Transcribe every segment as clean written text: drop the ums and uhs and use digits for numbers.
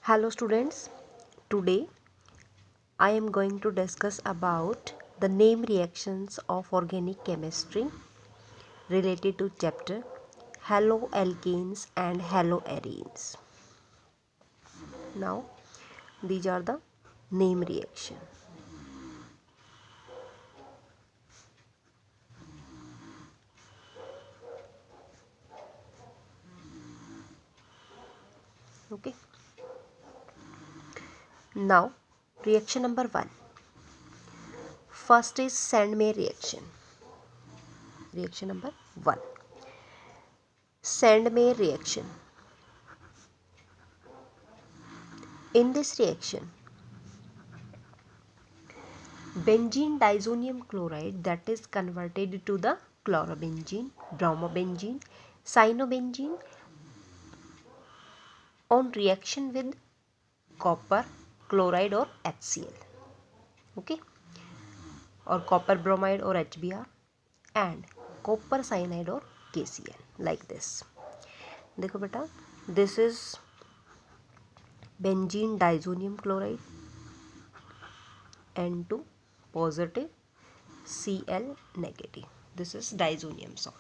Hello students, today I am going to discuss about the name reactions of organic chemistry related to chapter haloalkanes and haloarenes. Now these are the name reaction. Okay. Now reaction number 1. First is Sandmeyer reaction. Reaction number 1. Sandmeyer reaction. In this reaction, benzene diazonium chloride that is converted to the chlorobenzene, bromobenzene, cyanobenzene on reaction with copper chloride or HCl, okay, or copper bromide or HBr and copper cyanide or KCl like this. देखो बेटा, this is benzene diazonium chloride N2 positive Cl negative. This is diazonium salt.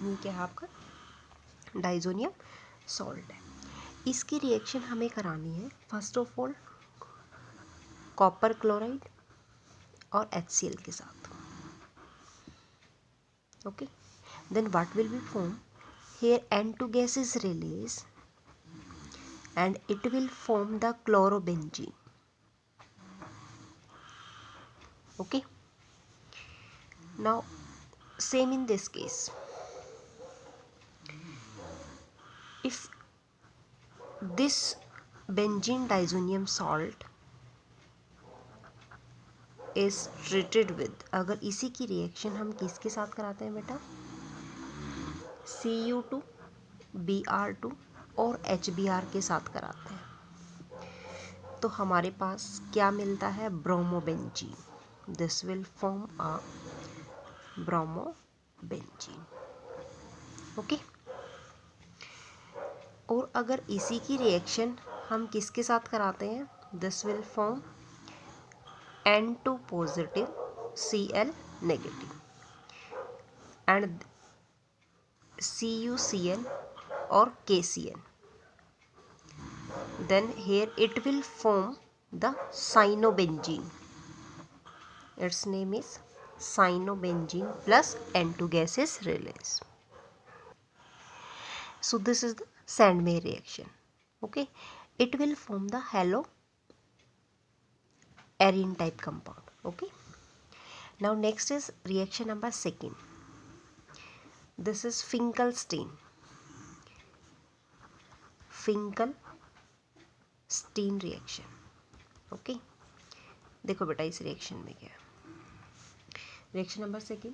ये क्या है आपका diazonium salt है. इसकी reaction हमें करानी है first of all copper chloride और HCl के साथ. Okay, then what will be form here N2 gas is released and it will form the chlorobenzene. Okay, now same in this case, if this benzene diazonium salt is treated with, अगर इसी की reaction हम किसके साथ कराते हैं बेटा, Cu2 Br2 और HBr के साथ कराते हैं, तो हमारे पास क्या मिलता है, bromobenzene. This will form a bromobenzene. Okay, और अगर इसी की रिएक्शन हम किसके साथ कराते हैं, this will form N2 positive Cl negative and CuCl or KCl. Then here it will form the cyanobenzene. Its name is cyanobenzene plus N2 gas is released. So this is the Sandmeyer reaction. Okay, it will form the haloarene type compound. Okay, now next is reaction number 2. This is Finkelstein reaction. Okay, देखो बेटा इस रिएक्शन में क्या है. Reaction number 2,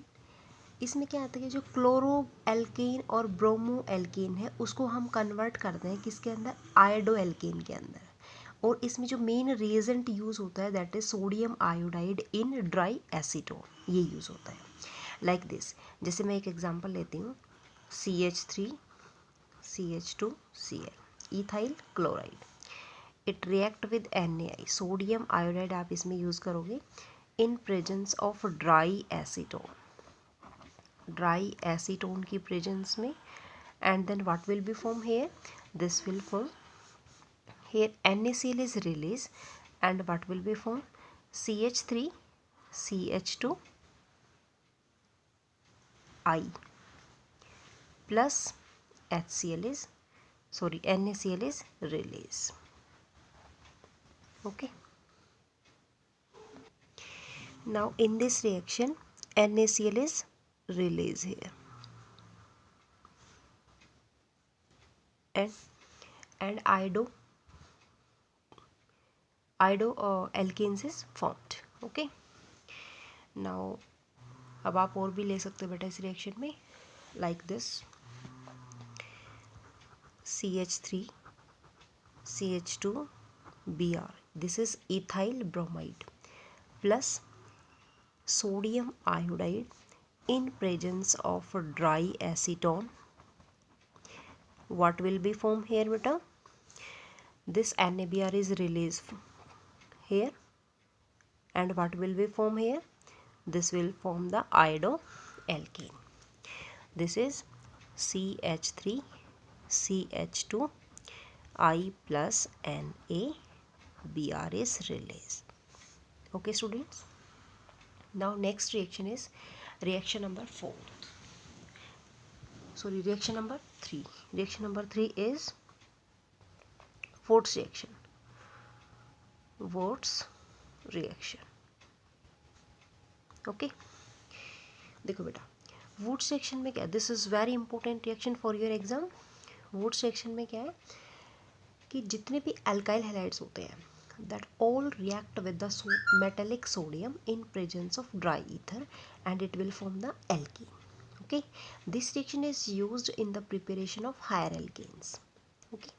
इसमें क्या आता है, जो क्लोरो एल्केन और ब्रोमो एल्केन है उसको हम कन्वर्ट करते हैं किसके अंदर, आयोडो एल्केन के अंदर. और इसमें जो मेन रिएजेंट यूज़ होता है that is sodium iodide in dry acetone, ये यूज़ होता है लाइक दिस. जैसे मैं एक एग्जांपल लेती हूँ, CH3 CH2Cl ethyl chloride, it react with NaI, sodium iodide आप इसमें यूज़ करोगे in presence of dry acetone की प्रेजेंस में. And then what will be form here, this will form here NaCl is released and what will be formed, CH3 CH2I plus NaCl is released. Okay, now in this reaction NaCl is released here and iodo alkanes is formed. Okay, now अब आप और भी ले सकते हो बेटा इस रिएक्शन में like this, CH3 CH2Br, this is ethyl bromide plus sodium iodide in presence of dry acetone. What will be formed here beta, this NaBr is released here, and what will be form here? This will form the iodoalkane. This is CH3 CH2 I plus NaBr is released. Okay students, now next reaction is reaction number 4. Sorry, reaction number 3. Reaction number 3 is Wurtz reaction. Wurtz reaction. Okay देखो बेटा, Wurtz reaction में क्या है, this is very important reaction for your exam. Wurtz reaction में क्या है कि जितने भी अल्काइल हैलाइड्स होते हैं that all react with the metallic sodium in presence of dry ether and it will form the alkene. Okay, this reaction is used in the preparation of higher alkanes. Okay,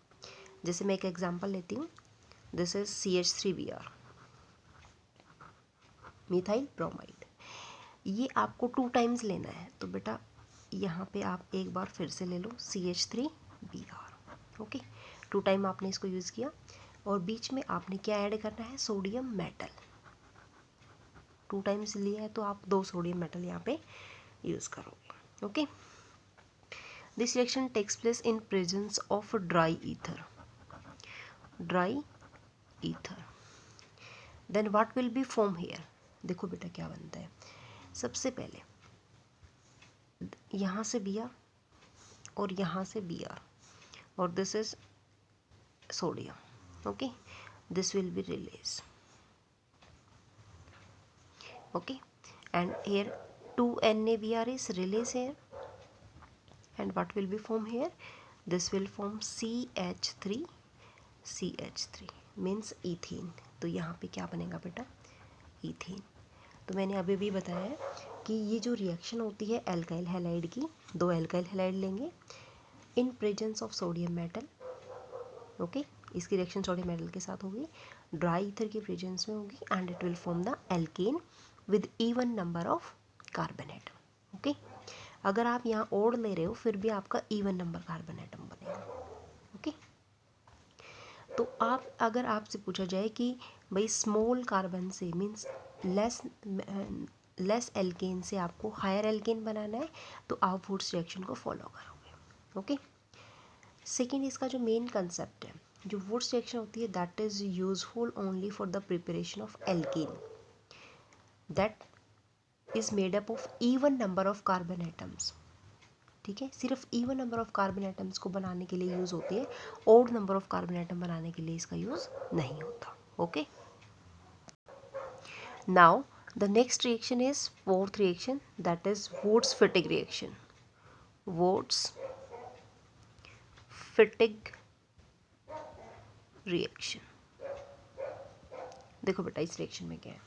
जैसे मैं एक example लेती हूँ, this is CH3Br, methyl bromide. ये आपको 2 times लेना है, तो बेटा यहाँ पे आप एक बार फिर से ले लो CH3Br. ओके, 2 टाइम आपने इसको यूज़ किया और बीच में आपने क्या ऐड करना है, सोडियम मेटल. 2 टाइम्स लिया है तो आप 2 सोडियम मेटल यहाँ पे यूज़ करोगे. Okay, this reaction takes place in presence of dry ether. Dry ether, then what will be form here. देखो बेटा क्या बनता है, सबसे पहले यहाँ से Br और यहाँ से Br और this is sodium. Okay, this will be release. Okay, and here 2 NaBr is released here, and what will be form here? This will form CH3 CH3 means ethene. तो यहाँ पे क्या बनेगा बेटा, ईथेन. तो मैंने अभी भी बताया है कि ये जो रिएक्शन होती है एल्काइल हैलाइड की, 2 एल्काइल हैलाइड लेंगे इन presence of sodium metal. Okay, इसकी रिएक्शन सोडियम मेटल के साथ होगी, ड्राई ईथर की प्रेजेंस में होगी, and it will form the alkene with even number of carbon atom. Okay, अगर आप यहाँ ओड ले रहे हो फिर भी आपका इवन नंबर कार्बन एटम बनेगा. ओके, तो आप अगर आपसे पूछा जाए कि भाई स्मॉल कार्बन से मीन्स लेस एल्केन से आपको हायर एल्केन बनाना है, तो आप वुड्स रिएक्शन को फॉलो करोगे. ओके, सेकेंड इसका जो मेन कंसेप्ट है, जो वुड्स रिएक्शन होती है that is useful only for the preparation of alkene that is made up of even number of carbon atoms. ठीक है, सिर्फ even number of carbon atoms को बनाने के लिए यूज़ होती है, odd number of carbon atom बनाने के लिए इसका यूज़ नहीं होता. Okay, now the next reaction is 4th reaction, that is Wurtz-Fittig reaction. Wurtz-Fittig reaction. देखो बेटा इस रिएक्शन में क्या है,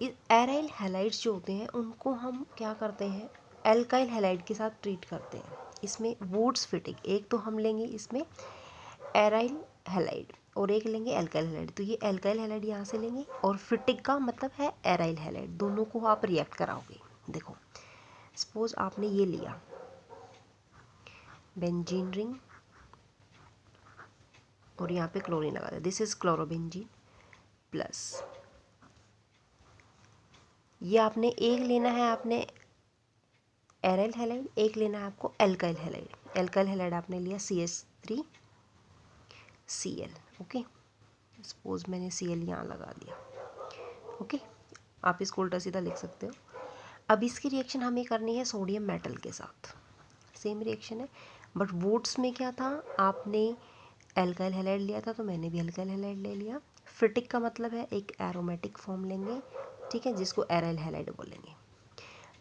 इस एराइल हैलाइड्स जो होते हैं उनको हम क्या करते हैं, एल्काइल हैलाइड के साथ ट्रीट करते हैं. इसमें Wurtz-Fittig, एक तो हम लेंगे इसमें एराइल हैलाइड और एक लेंगे एल्काइल हैलाइड. तो ये एल्काइल हैलाइड यहाँ से लेंगे और फिटिक का मतलब है एराइल हैलाइड, दोनों को आप रिएक्ट कराओगे. देखो सपोज आपने ये लिया बेंजीन रिंग और यहाँ पे क्लोरीन लगा दिया, दिस इज क्लोरोबेंजीन प्लस, ये आपने एक लेना है आपने एराइल हैलाइड, एक लेना है आपको एल्काइल हैलाइड. एल्काइल हैलाइड आपने लिया CH3Cl. ओके, सपोज मैंने Cl यहाँ लगा दिया. ओके, आप इसको उल्टा सीधा लिख सकते हो. अब इसकी रिएक्शन हमें करनी है सोडियम मेटल के साथ, सेम रिएक्शन है, बट वुड्स में क्या था, आपने एल्काइल हैलाइड लिया था तो मैंने भी एल्काइल हैलाइड ले लिया. फिटिक का मतलब है एक एरोमेटिक फॉर्म लेंगे, ठीक है, जिसको एराइल हैलाइड बोलेंगे.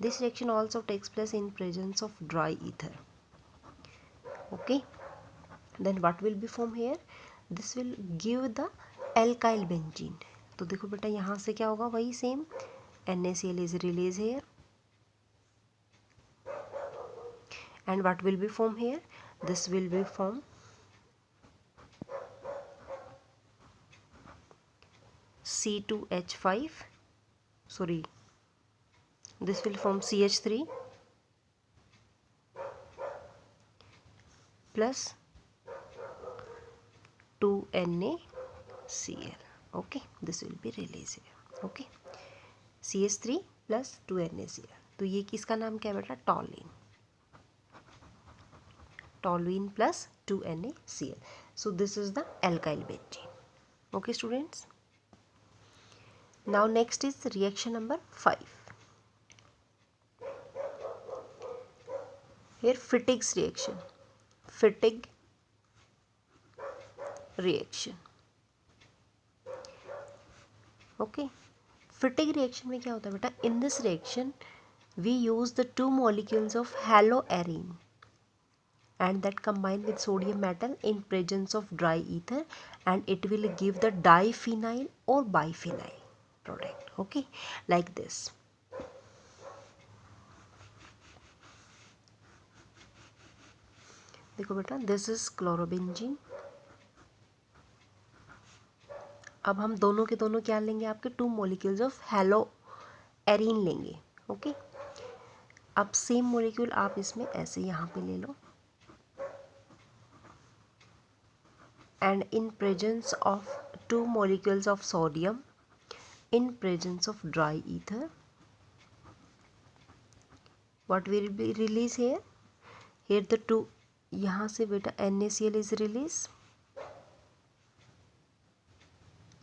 This reaction also takes place in presence of dry ether. Okay, then what will be form here, this will give the alkyl benzene. तो देखो बेटा यहाँ से क्या होगा, वही same NaCl is released here, and what will be form here, this will be form C2H5, sorry, this will form CH3 plus 2NaCl. Okay, this will be released here. Okay, CH3 plus 2NaCl. तो ये किसका नाम क्या है बेटा? टॉलिन. Toluene plus 2NaCl. So this is the alkyl benzene. Okay students. Now next is reaction number 5. Here Fittig's reaction. Fittig reaction. Okay. Fittig reaction में क्या होता है बेटा? In this reaction we use the two molecules of haloarine and that combine with sodium metal in presence of dry ether, and it will give the diphenyl or biphenyl product. Okay, like this. देखो बेटा, this is chlorobenzene. अब हम दोनों के दोनों क्या लेंगे? आपके टू मोलिक्यूल्स ऑफ हैलोएरीन लेंगे. ओके, अब सेम मोलिक्यूल आप इसमें ऐसे यहाँ पे ले लो, and in presence of two molecules of sodium in presence of dry ether, what will be released here? Here the two, यहाँ से बेटा NaCl is released.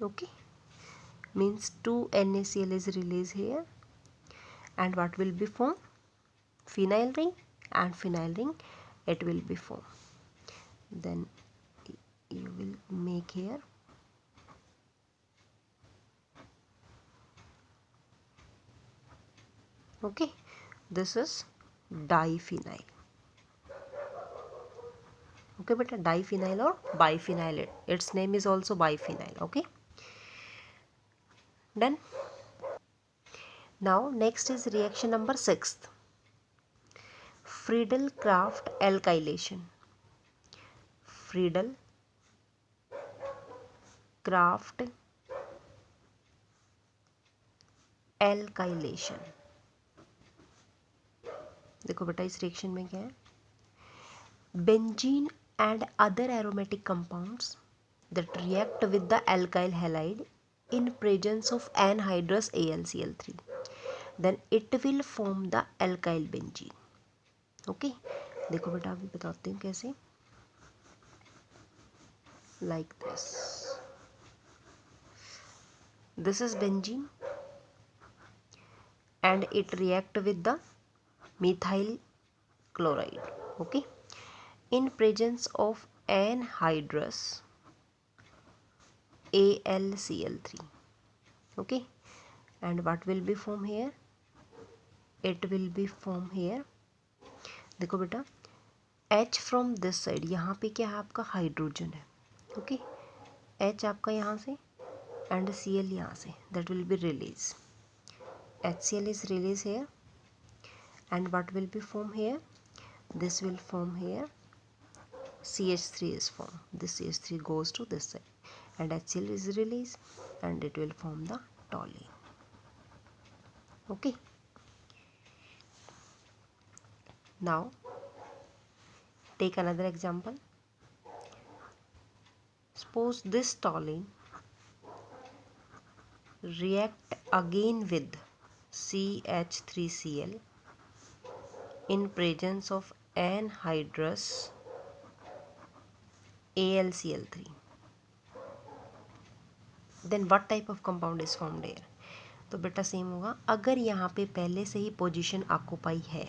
Okay, means 2NaCl is released here, and what will be formed? Phenyl ring, and phenyl ring it will be formed. Then you will make here okay, this is diphenyl. Okay beta, diphenyl or biphenyl, its name is also biphenyl. Okay, done. Now next is reaction number 6, Friedel-Crafts alkylation. Friedel-Crafts alkylation. देखो बेटा इस रिएक्शन में क्या है? Benzene and other aromatic compounds that react with the alkyl halide in presence of anhydrous AlCl3, then it will form the alkyl benzene. Okay, देखो बेटा अभी बताती हूँ कैसे. Like this. This is benzene and it react with the methyl chloride. Okay, in presence of anhydrous AlCl3. Okay, and what will be formed here? It will be formed here. देखो बेटा H from this side, यहाँ पे क्या है आपका? Hydrogen है. Okay, H आपका यहाँ से and Cl यहाँ से, that will be released. HCl is released here, and what will be formed here? This will form here. CH3 is formed. This CH3 goes to this side, and HCl is released, and it will form the toluene. Okay. Now take another example. Suppose this toluene react again with CH3Cl in presence of anhydrous AlCl3. Then what type of compound is formed here? तो बेटा same होगा. अगर यहाँ पे पहले से ही position occupy है,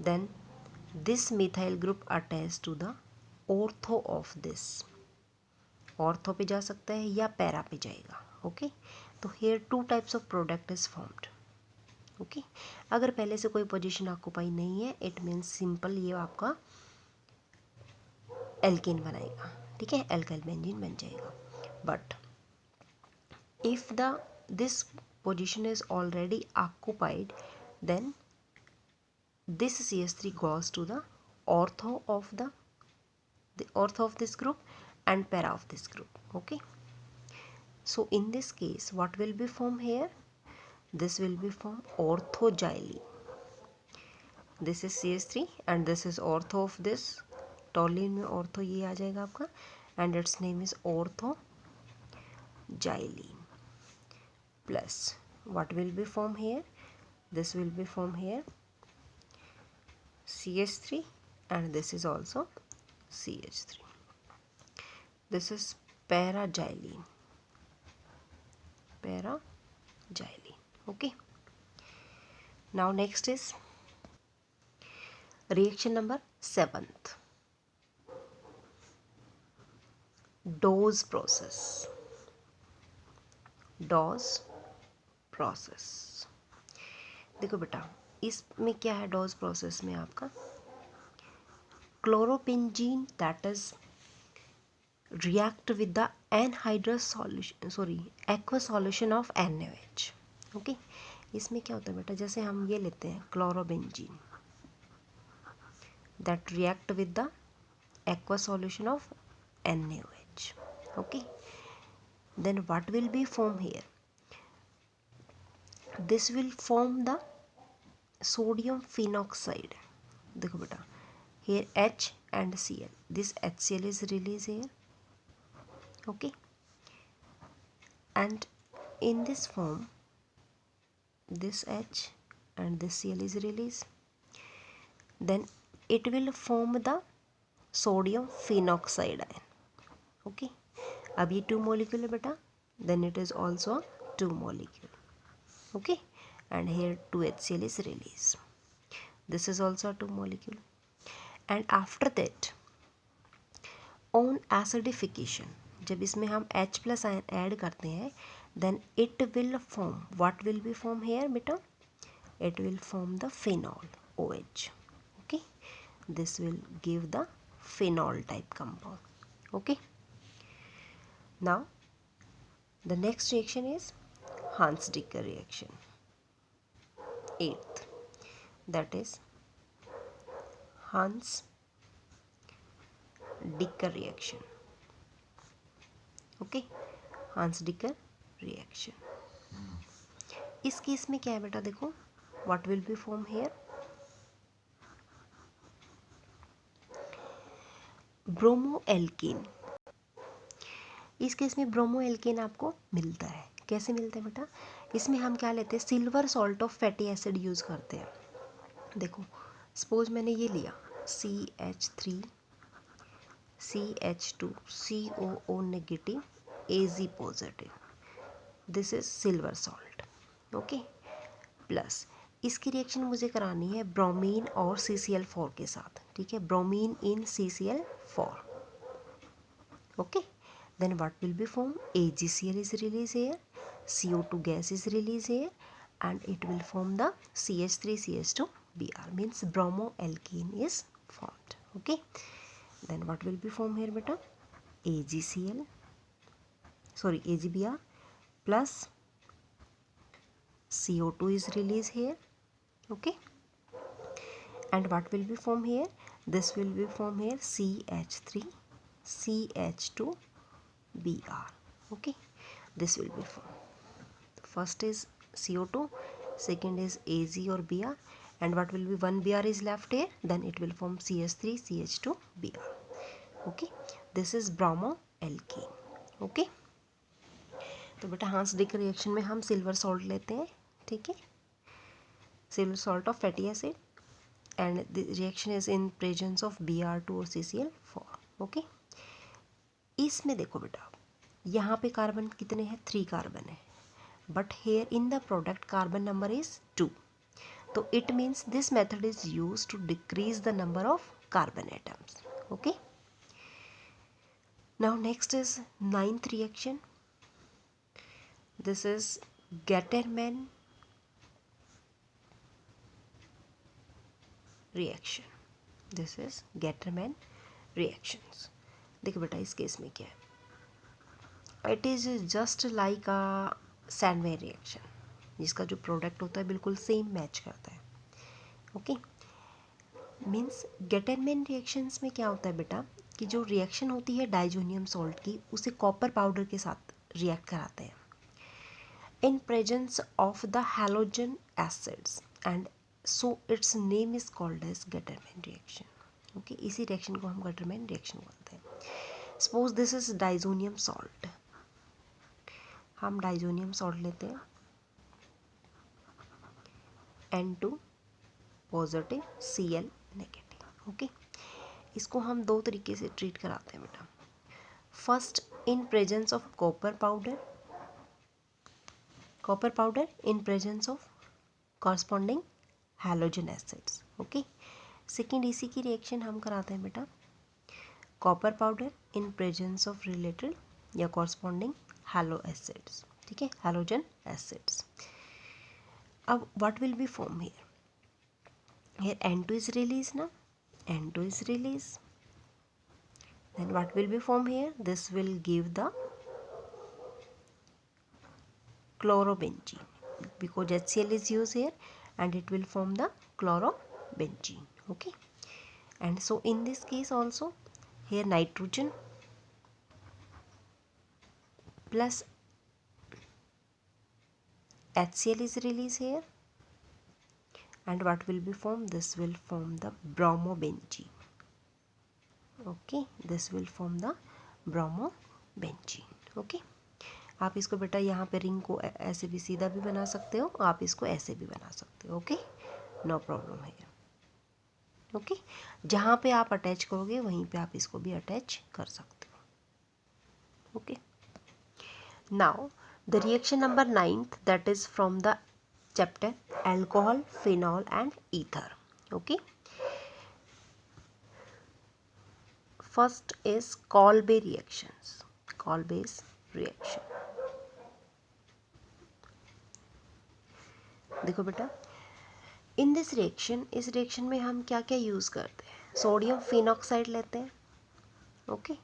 then this methyl group attached to the ortho of this. Ortho पे जा सकता है या पैरा पे जाएगा. ओके, तो hair two types of product is formed. Okay, अगर पहले से कोई पोजीशन ऑक्युपाई नहीं है, इट मीन्स सिंपल ये आपका एल्केन बनाएगा. ठीक है, एल्काइल बेंजीन बन जाएगा. But if this position is already occupied, then this CH3 goes to the ortho of this group and para of this group. Okay, so in this case what will be formed here? This will be formed orthogyli. This is CH3 and this is ortho of this. toluene में ortho ये आ जाएगा आपका, and its name is ortho-xylene. Plus what will be formed here? This will be formed here CH3, and this is also CH3. This is para-xylene. Okay. Now next is reaction number 7th, Dawes process. देखो बेटा, इसमें क्या है Dodge process में आपका chlorobenzene that is react with the anhydrous solution, aqueous solution of NaOH. Okay, इसमें क्या होता है बेटा, जैसे हम ये लेते हैं chlorobenzene that react with the aqueous solution of NaOH. okay, then what will be formed here? This will form the sodium phenoxide. देखो बेटा, here H and Cl, this HCl is released here. okay, and in this form this H and this Cl is released, then it will form the sodium phenoxide ion. okay, अब ये 2 molecule है बेटा, then it is also 2 molecule. okay, and here 2 HCl is released. This is also a 2 molecule. And after that on acidification, जब इसमें हम H plus ion add करते हैं, then it will form, what will be form here बेटा? It will form the phenol OH. okay, this will give the phenol type compound. okay, now the next reaction is Hans-Dicker reaction, 8th, that is Hans-Dicker reaction. okay, Hans-Dicker reaction. इस case में क्या है बेटा, देखो what will be formed here? ब्रोमोएल्कीन. इस case में ब्रोमोएल्कीन आपको मिलता है. कैसे मिलता है बेटा? इसमें हम क्या लेते हैं, silver salt of fatty acid use करते हैं. देखो सपोज मैंने ये लिया CH3 CH2 COO negative AZ positive, this is silver salt. Okay, plus इसकी रिएक्शन मुझे करानी है ब्रोमीन और CCl4 के साथ. ठीक है, bromine in CCl4. Okay, then what will be formed? AgCl is released here, CO2 gas is released here, and it will form the CH3CH2Br, means bromoalkene is formed. okay, then what will be formed here beta? AgBr plus CO2 is released here. okay, and what will be formed here? This will be formed here CH3CH2Br. okay, this will be formed. First is CO2, second is Az or Br, and what will be, one Br is left here, then it will form CH3CH2Br. okay, this is bromoalkene. okay, तो बेटा हांस-डिकर reaction में हम silver salt लेते हैं. ठीक है, silver salt of fatty acid, and the reaction is in presence of Br2 और CCl4. Okay, इसमें देखो बेटा यहाँ पे कार्बन कितने हैं? 3 कार्बन है, but here in the product carbon number is 2. तो it means this method is use to decrease the number of carbon atoms. Okay, now next is 9th reaction. This is Gattermann reaction. This is Gattermann reactions. देखो बेटा इस case में क्या है, it is just like a sandwich reaction, जिसका जो product होता है बिल्कुल सेम मैच करता है. ओके, मीन्स Gattermann रिएक्शंस में क्या होता है बेटा, कि जो रिएक्शन होती है डाइजोनियम सॉल्ट की, उसे कॉपर पाउडर के साथ रिएक्ट कराते हैं in presence of the halogen acids, and so its name is called as Gattermann reaction. okay, इसी रिएक्शन को हम Gattermann रिएक्शन बोलते हैं. Suppose this is diazonium salt, हम डाइजोनियम सॉल्ट लेते हैं, N2 positive Cl negative. Okay, इसको हम दो तरीके से ट्रीट कराते हैं बेटा। First, in presence of copper powder in presence of corresponding halogen acids। Okay, second इसी की रिएक्शन हम कराते हैं बेटा copper powder in presence of related या कॉरस्पॉन्डिंग हैलो एसिड्स। ठीक है, हैलोजन एसिड्स। अब what will be form here N2 is released ना, N2 is released, then what will be formed here, this will give the chlorobenzene because HCl is used here and it will form the chlorobenzene। okay, and so in this case also here nitrogen plus HCl is released here and what will be formed, this will form the bromobenzene। okay, this will form the bromobenzene। okay, आप इसको बेटा यहाँ पे ring को ऐसे भी सीधा भी बना सकते हो, आप इसको ऐसे भी बना सकते हो। ओके, नो प्रॉब्लम है। ओके, जहाँ पे आप अटैच करोगे वहीं पे आप इसको भी अटैच कर सकते हो। Okay, now the reaction number 9th that is from the chapter alcohol, phenol and ether. Okay, first is Kolbe reactions, Kolbe's reaction. देखो बेटा, इन दिस रिएक्शन, इस रिएक्शन में हम क्या क्या यूज़ करते हैं, सोडियम फिनॉक्साइड लेते हैं। ओके,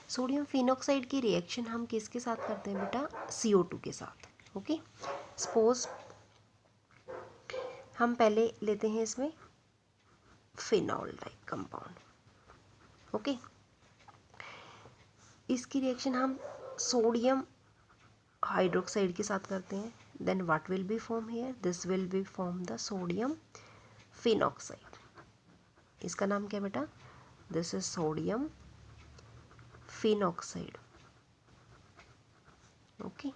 सोडियम फिनॉक्साइड की रिएक्शन हम किसके साथ करते हैं बेटा, CO2 के साथ। ओके, सपोज हम पहले लेते हैं इसमें फिनॉल टाइप कंपाउंड। ओके, इसकी रिएक्शन हम सोडियम हाइड्रोक्साइड के साथ करते हैं, then what will be formed here, this will be formed the sodium phenoxide। इसका नाम क्या बेटा, this is sodium phenoxide। okay,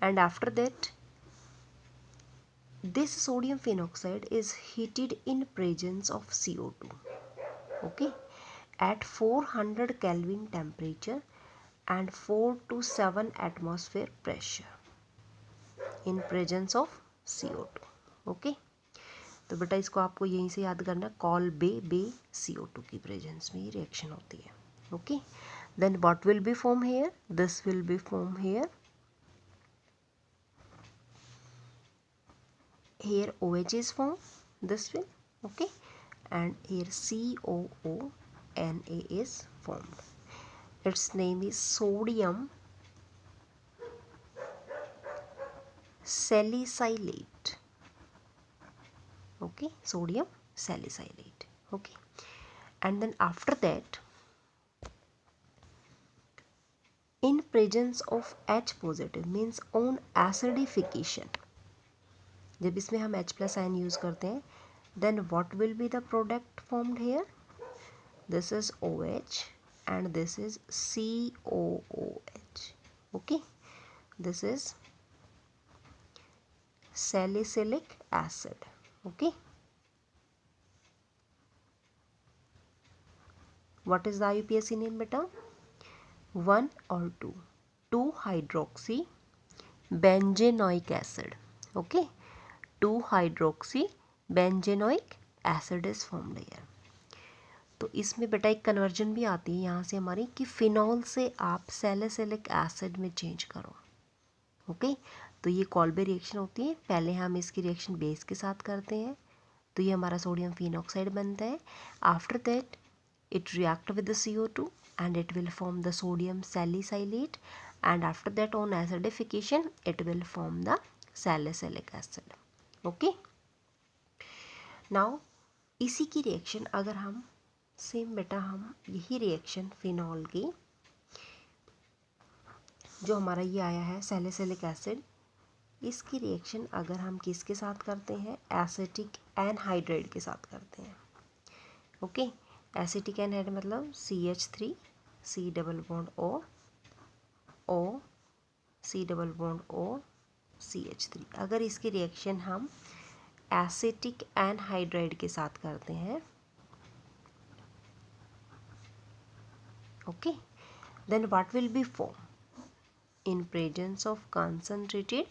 and after that this sodium phenoxide is heated in presence of CO2। okay, at 400 Kelvin temperature and 4 to 7 atmosphere pressure in presence of CO2। Okay, तो बेटा इसको आपको यहीं से याद करना, कॉल बे CO2 की presence में ये रिएक्शन होती है। Okay, then what will be form here, this will be form here OH is formed, this will, okay, and here COONA is formed, its name is sodium salicylate। okay, sodium salicylate। okay, and then after that in presence of H positive means on acidification, जब इसमें हम H+ ion use करते हैं, then what will be the product formed here, this is OH and this is COOH। okay, this is salicylic acid। okay, what is the IUPAC name beta, 1 or 2 hydroxy benzenoic acid। okay, 2 hydroxy benzenoic acid is formed here। तो इसमें बेटा एक conversion भी आती है यहाँ से हमारी कि फिनॉल से आप सैलिसिलिक एसिड में चेंज करो। ओके, तो ये कॉल्बे रिएक्शन होती है, पहले हम इसकी रिएक्शन बेस के साथ करते हैं तो ये हमारा सोडियम फिनॉक्साइड बनता है। After that it react with the CO2 and it will form the sodium salicylate and after that on acidification it will form the salicylic acid। okay, now इसी की रिएक्शन अगर हम सेम बेटा हम यही reaction phenol की जो हमारा ये आया है सैलिसिलिक एसिड, इसकी रिएक्शन अगर हम किसके साथ करते हैं, एसिटिक एनहाइड्राइड के साथ करते हैं। ओके, एसिटिक एनहाइड मतलब CH3 C double bond O C double bond O CH3। अगर इसकी रिएक्शन हम एसिटिक एनहाइड्राइड के साथ करते हैं, okay, then what will be form in presence of concentrated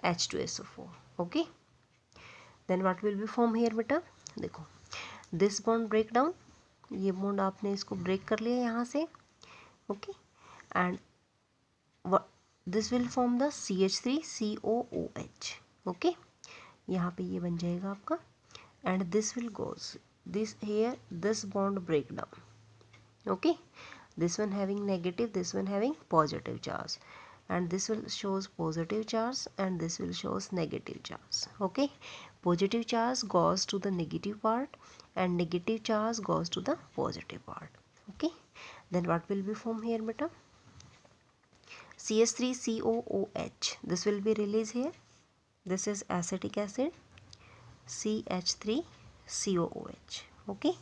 H2SO4, okay, then what will be form here बेटा, देखो this bond break down, ये बॉन्ड आपने इसको ब्रेक कर लिया यहाँ से, okay, and this will form the CH3COOH, okay, यहाँ पे ये बन जाएगा आपका, and this will goes this here, this bond break down, okay, this one having negative, this one having positive charge, and this will shows positive charge and this will shows negative charge, okay, positive charge goes to the negative part and negative charge goes to the positive part, okay, then what will be formed here beta, CH3COOH, this will be released here, this is acetic acid, CH3COOH, okay,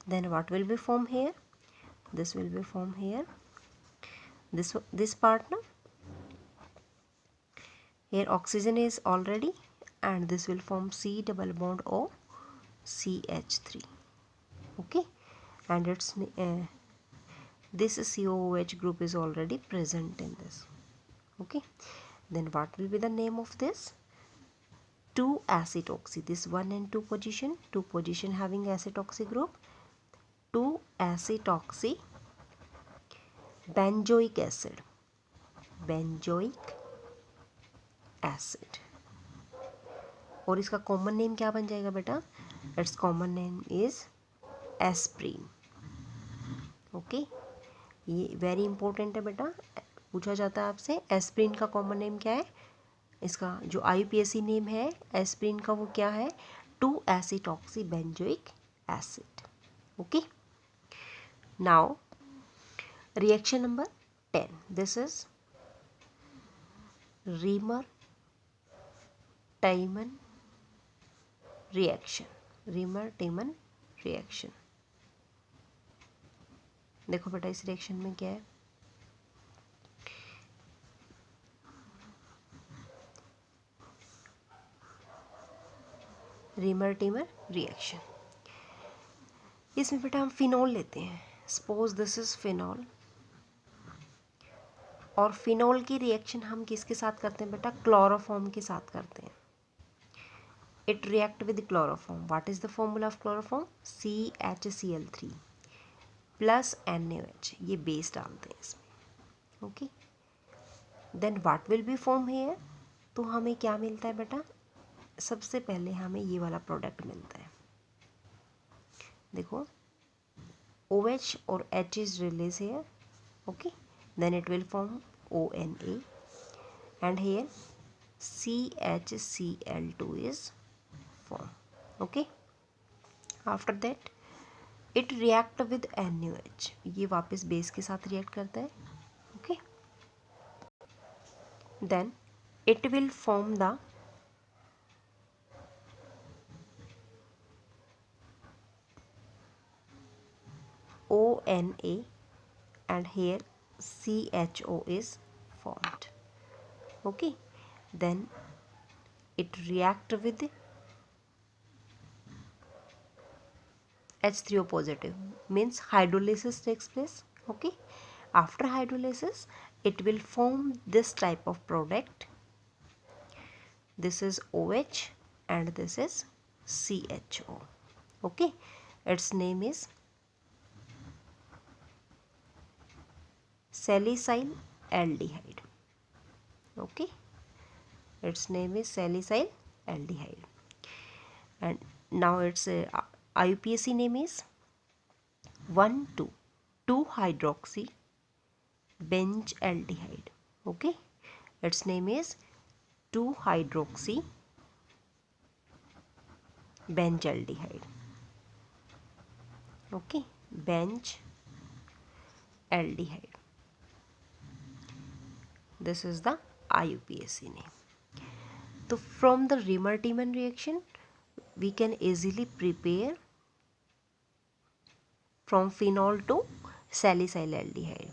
then what will be formed here, this will be formed here, this part now, here oxygen is already, and this will form C double bond O CH3, okay, and its this COOH group is already present in this, okay, then what will be the name of this, 2 acid oxy, this 1 and 2 position having acid oxy group, 2 acid oxy benzoic acid, और इसका common name क्या बन जाएगा बेटा, it's common name is aspirin, okay, ये very important है बेटा, पूछा जाता है आपसे एस्प्रीन का कॉमन नेम क्या है, इसका जो IUPAC नेम है एस्प्रीन का वो क्या है, 2 acid oxy benzoic acid, okay, now reaction number 10, this is रीमर-टाइमन reaction, रीमर-टाइमन reaction, देखो बेटा इस रिएक्शन में क्या है, रीमर-टाइमन रिएक्शन, इसमें बेटा हम फिनॉल लेते हैं, सपोज दिस इज फिनॉल, और फिनॉल की रिएक्शन हम किसके साथ करते हैं बेटा, क्लोरोफॉर्म के साथ करते हैं, it react with chloroform, what is the formula of chloroform, CHCl3 plus NaOH, ये बेस डालते हैं इसमें, okay, then what will be form here, तो हमें क्या मिलता है बेटा, सबसे पहले हमें ये वाला प्रोडक्ट मिलता है, देखो OH और H is release here, okay, then it will form ONA, and here CHCl2 is formed, okay, after that it react with NaOH, ये वापस बेस के साथ रिएक्ट करता है, okay, then it will form the ONA, and here CHO is formed, okay, then it react with H3O positive, means hydrolysis takes place, okay, after hydrolysis it will form this type of product, this is OH and this is CHO, okay, its name is salicyl aldehyde, okay, its name is salicyl aldehyde, and now its IUPAC name is 1,2,2-hydroxy benzylaldehyde, okay, its name is 2-hydroxy benzylaldehyde, okay, benzylaldehyde, this is the IUPAC name. So from the Rimmer-Tiemann reaction we can easily prepare from phenol to salicylaldehyde.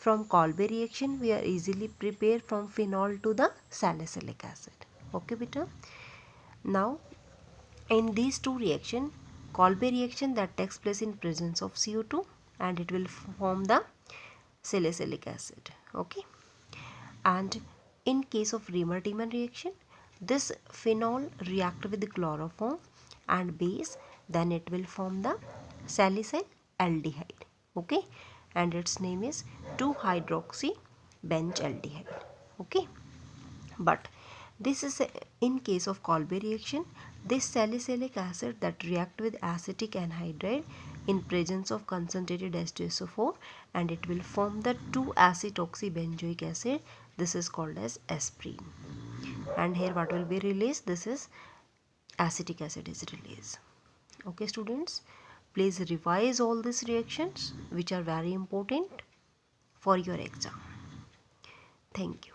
From Kolbe reaction, we are easily prepared from phenol to the salicylic acid. Okay, beta. Now, in these two reactions, Kolbe reaction that takes place in presence of CO2 and it will form the salicylic acid. Okay. And in case of Riemer-Tiemann reaction, this phenol react with the chloroform and base, then it will form the salicylaldehyde. Okay, and its name is 2-hydroxy-benzylaldehyde. Okay, but this is in case of Kolbe reaction, this salicylic acid that react with acetic anhydride in presence of concentrated H2SO4 and it will form the 2-acetoxybenzoic acid. This is called as aspirin. And here what will be released? This is acetic acid is released. Okay students, please revise all these reactions which are very important for your exam. Thank you.